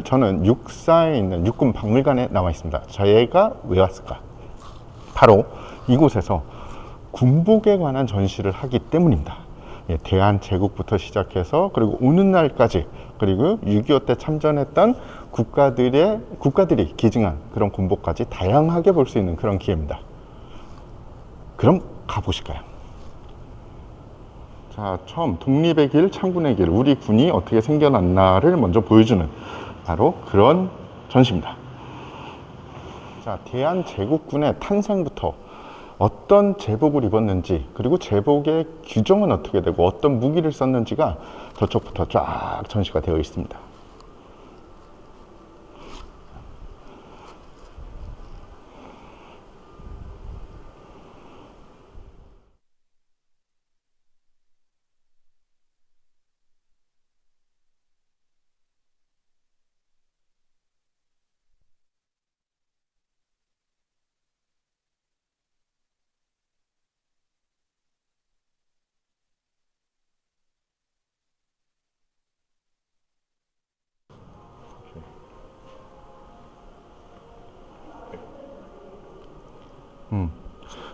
저는 육사에 있는 육군 박물관에 나와 있습니다. 저희가 왜 왔을까? 바로 이곳에서 군복에 관한 전시를 하기 때문입니다. 예, 대한제국부터 시작해서 그리고 오는 날까지, 그리고 6.25 때 참전했던 국가들이 기증한 그런 군복까지 다양하게 볼 수 있는 그런 기회입니다. 그럼 가보실까요? 자, 처음 독립의 길, 창군의 길, 우리 군이 어떻게 생겨났나를 먼저 보여주는 바로 그런 전시입니다. 자, 대한제국군의 탄생부터 어떤 제복을 입었는지, 그리고 제복의 규정은 어떻게 되고 어떤 무기를 썼는지가 저쪽부터 쫙 전시가 되어 있습니다.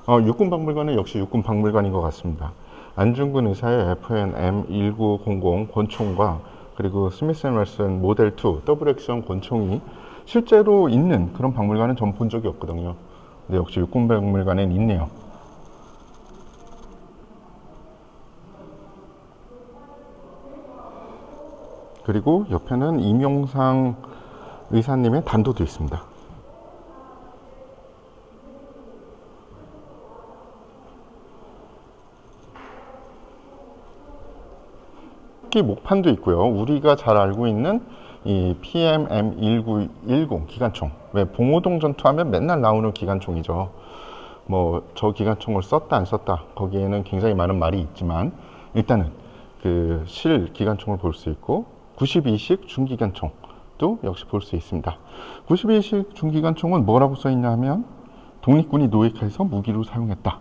육군박물관은 역시 육군박물관인 것 같습니다. 안중근 의사의 FN M1900 권총과 그리고 스미스앤웨슨 모델 2 더블 액션 권총이 실제로 있는 그런 박물관은 전 본 적이 없거든요. 근데 역시 육군박물관엔 있네요. 그리고 옆에는 임용상 의사님의 단도도 있습니다. 특히 목판도 있고요. 우리가 잘 알고 있는 이 PMM1910 기관총. 왜 봉오동 전투하면 맨날 나오는 기관총이죠. 뭐 저 기관총을 썼다 안 썼다 거기에는 굉장히 많은 말이 있지만, 일단은 그 실 기관총을 볼 수 있고 92식 중기관총도 역시 볼 수 있습니다. 92식 중기관총은 뭐라고 써 있냐 하면 독립군이 노획해서 무기로 사용했다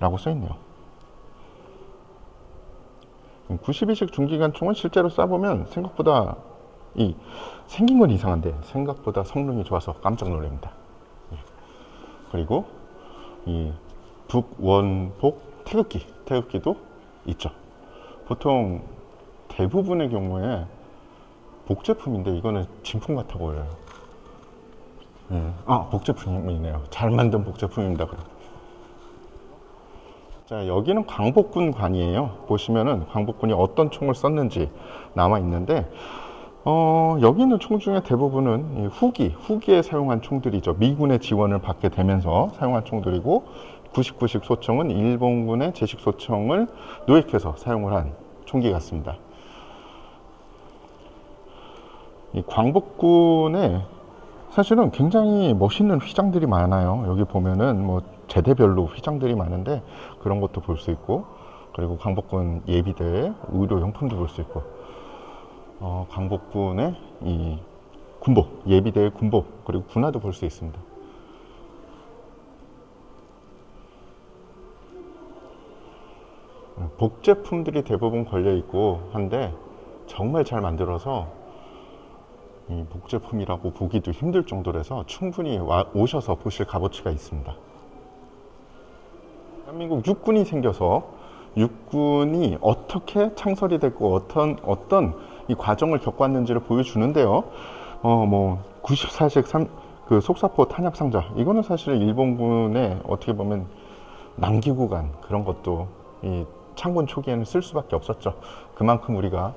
라고 써 있네요. 92식 중기관총은 실제로 쏴보면 생각보다 생긴 건 이상한데 생각보다 성능이 좋아서 깜짝 놀랍니다. 그리고 이 북원복 태극기도 있죠. 보통 대부분의 경우에 복제품인데 이거는 진품 같아 보여요. 복제품이네요. 잘 만든 복제품입니다. 자, 여기는 광복군 관이에요. 보시면은 광복군이 어떤 총을 썼는지 나와 있는데, 여기 있는 총 중에 대부분은 후기에 사용한 총들이죠. 미군의 지원을 받게 되면서 사용한 총들이고, 99식 소총은 일본군의 제식 소총을 노획해서 사용을 한 총기 같습니다. 이 광복군에 사실은 굉장히 멋있는 휘장들이 많아요. 여기 보면은 뭐 제대별로 휘장들이 많은데 그런 것도 볼 수 있고, 그리고 광복군 예비대 의료용품도 볼 수 있고, 광복군의 이 군복, 예비대의 군복, 그리고 군화도 볼 수 있습니다. 복제품들이 대부분 걸려 있고 한데 정말 잘 만들어서 이 복제품이라고 보기도 힘들 정도라서 충분히 오셔서 보실 값어치가 있습니다. 대한민국 육군이 생겨서 육군이 어떻게 창설이 됐고 어떤 이 과정을 겪었는지를 보여주는데요. 뭐 94식 그 속사포 탄약 상자, 이거는 사실 일본군에 어떻게 보면 남기고 간 그런 것도 이 창군 초기에는 쓸 수밖에 없었죠. 그만큼 우리가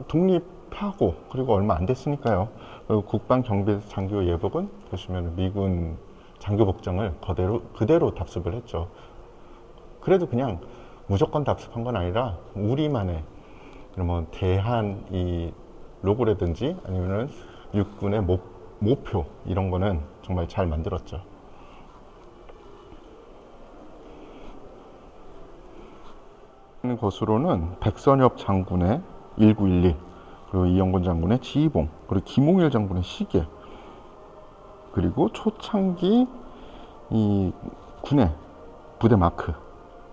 독립하고 그리고 얼마 안 됐으니까요. 그리고 국방경비 장교 예복은 보시면 미군 장교 복장을 그대로 답습을 했죠. 그래도 그냥 무조건 답습한 건 아니라 우리만의 그러면 대한 이 로고라든지 아니면은 육군의 모표 이런 거는 정말 잘 만들었죠. 것으로는 백선엽 장군의 1911, 그리고 이영곤 장군의 지휘봉, 그리고 김홍일 장군의 시계, 그리고 초창기 이 군의 부대 마크,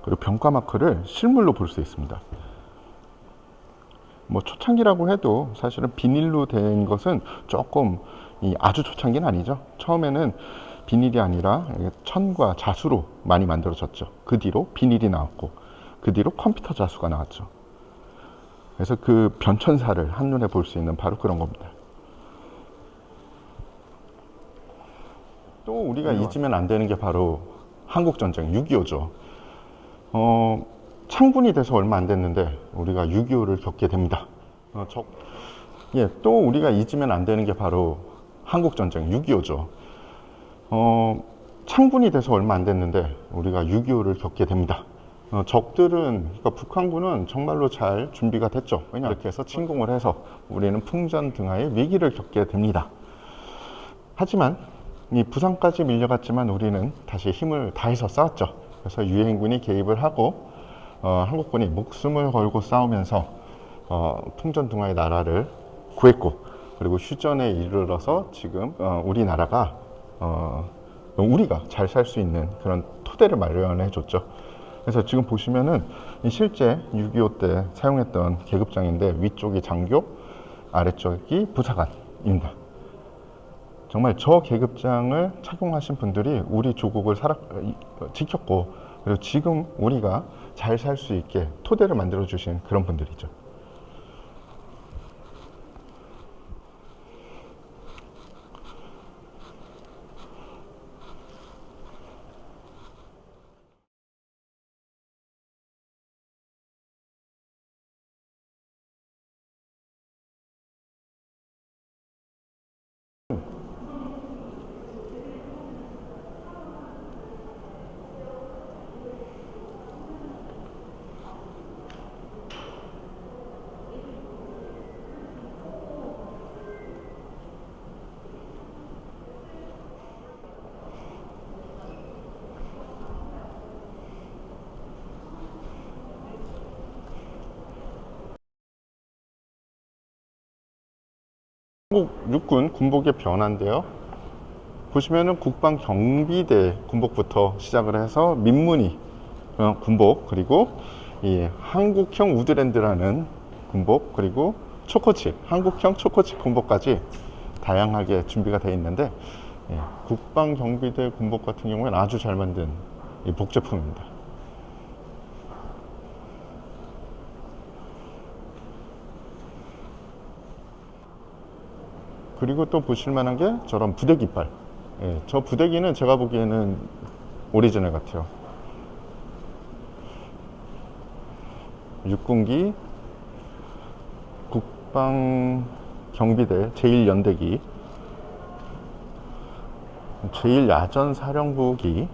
그리고 병과 마크를 실물로 볼 수 있습니다. 뭐 초창기라고 해도 사실은 비닐로 된 것은 조금 아주 초창기는 아니죠. 처음에는 비닐이 아니라 천과 자수로 많이 만들어졌죠. 그 뒤로 비닐이 나왔고, 그 뒤로 컴퓨터 자수가 나왔죠. 그래서 그 변천사를 한눈에 볼 수 있는 바로 그런 겁니다. 또 우리가 잊으면 안 되는 게 바로 한국전쟁 6.25죠. 창군이 돼서 얼마 안 됐는데 우리가 6.25를 겪게 됩니다. 또 우리가 잊으면 안 되는 게 바로 한국전쟁 6.25죠. 창군이 돼서 얼마 안 됐는데 우리가 6.25를 겪게 됩니다. 적들은, 그러니까 북한군은 정말로 잘 준비가 됐죠. 왜냐, 이렇게 해서 침공을 해서 우리는 풍전등화의 위기를 겪게 됩니다. 하지만 이 부산까지 밀려갔지만 우리는 다시 힘을 다해서 싸웠죠. 그래서 유엔군이 개입을 하고 한국군이 목숨을 걸고 싸우면서 풍전등화의 나라를 구했고, 그리고 휴전에 이르러서 지금 우리나라가 우리가 잘 살 수 있는 그런 토대를 마련해 줬죠. 그래서 지금 보시면은 실제 6.25 때 사용했던 계급장인데, 위쪽이 장교, 아래쪽이 부사관입니다. 정말 저 계급장을 착용하신 분들이 우리 조국을 지켰고, 그리고 지금 우리가 잘 살 수 있게 토대를 만들어 주신 그런 분들이죠. 한국 육군 군복의 변화인데요. 보시면은 국방경비대 군복부터 시작을 해서 민무늬 군복, 그리고 이 한국형 우드랜드라는 군복, 그리고 초코칩, 한국형 초코칩 군복까지 다양하게 준비가 되어 있는데, 국방경비대 군복 같은 경우에는 아주 잘 만든 이 복제품입니다. 그리고 또 보실만한 게 저런 부대기 이빨. 저 부대기는 제가 보기에는 오리지널 같아요. 육군기 국방경비대 제1연대기, 제1야전사령부기,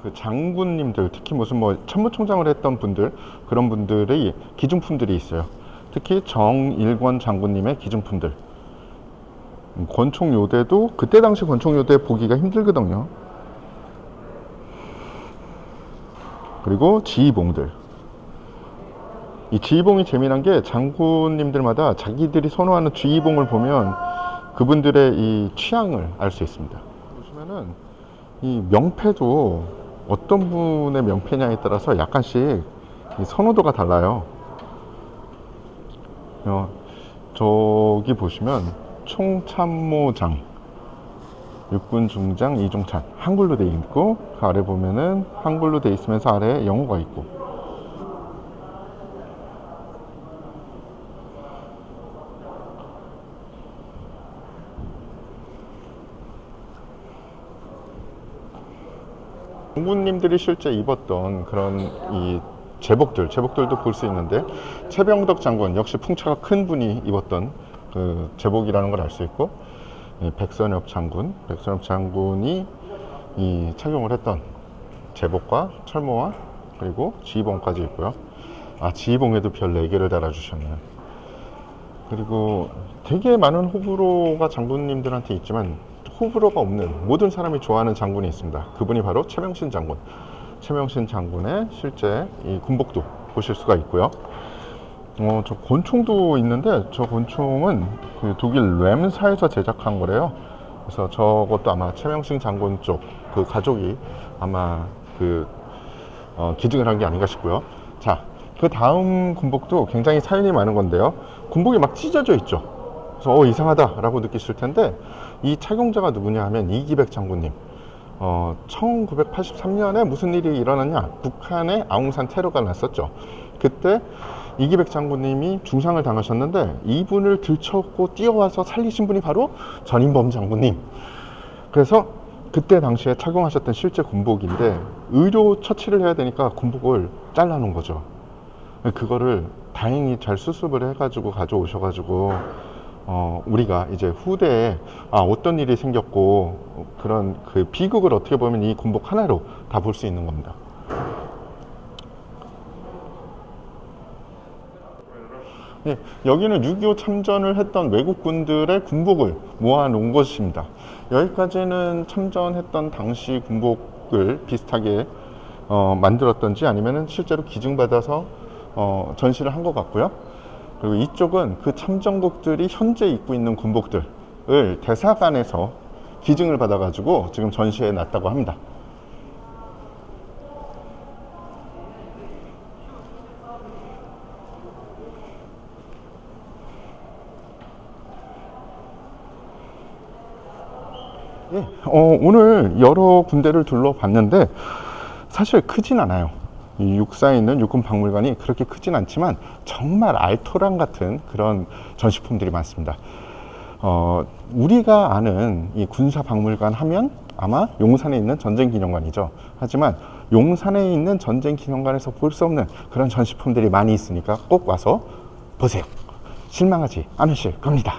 그 장군님들, 특히 무슨 뭐 참모총장을 했던 분들, 그런 분들의 기증품들이 있어요. 특히 정일권 장군님의 기증품들. 권총요대도 그때 당시 권총요대 보기가 힘들거든요. 그리고 지휘봉들. 이 지휘봉이 재미난 게, 장군님들마다 자기들이 선호하는 지휘봉을 보면 그분들의 이 취향을 알 수 있습니다. 보시면은 이 명패도 어떤 분의 명패냐에 따라서 약간씩 이 선호도가 달라요. 저기 보시면 총참모장, 육군중장 이종찬, 한글로 돼 있고, 그 아래 보면은 한글로 돼 있으면서 아래에 영어가 있고, 장군님들이 실제 입었던 그런 이 제복들도 볼 수 있는데, 최병덕 장군 역시 풍차가 큰 분이 입었던 그 제복이라는 걸 알 수 있고, 백선엽 장군이 이 착용을 했던 제복과 철모와 그리고 지휘봉까지 있고요. 지휘봉에도 별 4개를 달아주셨네요. 그리고 되게 많은 호불호가 장군님들한테 있지만, 호불호가 없는, 모든 사람이 좋아하는 장군이 있습니다. 그분이 바로 최명신 장군. 최명신 장군의 실제 이 군복도 보실 수가 있고요. 저 권총도 있는데 저 권총은 그 독일 램사에서 제작한 거래요. 그래서 저것도 아마 최명식 장군 쪽 그 가족이 아마 그 기증을 한 게 아닌가 싶고요. 자, 그 다음 군복도 굉장히 사연이 많은 건데요. 군복이 막 찢어져 있죠. 그래서 이상하다 라고 느끼실 텐데, 이 착용자가 누구냐 하면 이기백 장군님. 1983년에 무슨 일이 일어났냐, 북한에 아웅산 테러가 났었죠. 그때 이기백 장군님이 중상을 당하셨는데, 이분을 들쳐업고 뛰어와서 살리신 분이 바로 전인범 장군님. 그래서 그때 당시에 착용하셨던 실제 군복인데, 의료 처치를 해야 되니까 군복을 잘라 놓은 거죠. 그거를 다행히 잘 수습을 해가지고 가져오셔가지고 우리가 이제 후대에 어떤 일이 생겼고 그런 그 비극을 어떻게 보면 이 군복 하나로 다 볼 수 있는 겁니다. 네, 여기는 6.25 참전을 했던 외국군들의 군복을 모아 놓은 것입니다. 여기까지는 참전했던 당시 군복을 비슷하게 만들었던지 아니면은 실제로 기증받아서 전시를 한 것 같고요. 그리고 이쪽은 그 참전국들이 현재 입고 있는 군복들을 대사관에서 기증을 받아가지고 지금 전시해 놨다고 합니다. 예, 오늘 여러 군데를 둘러봤는데 사실 크진 않아요. 이 육사에 있는 육군박물관이 그렇게 크진 않지만 정말 알토란 같은 그런 전시품들이 많습니다. 우리가 아는 이 군사박물관 하면 아마 용산에 있는 전쟁기념관이죠. 하지만 용산에 있는 전쟁기념관에서 볼 수 없는 그런 전시품들이 많이 있으니까 꼭 와서 보세요. 실망하지 않으실 겁니다.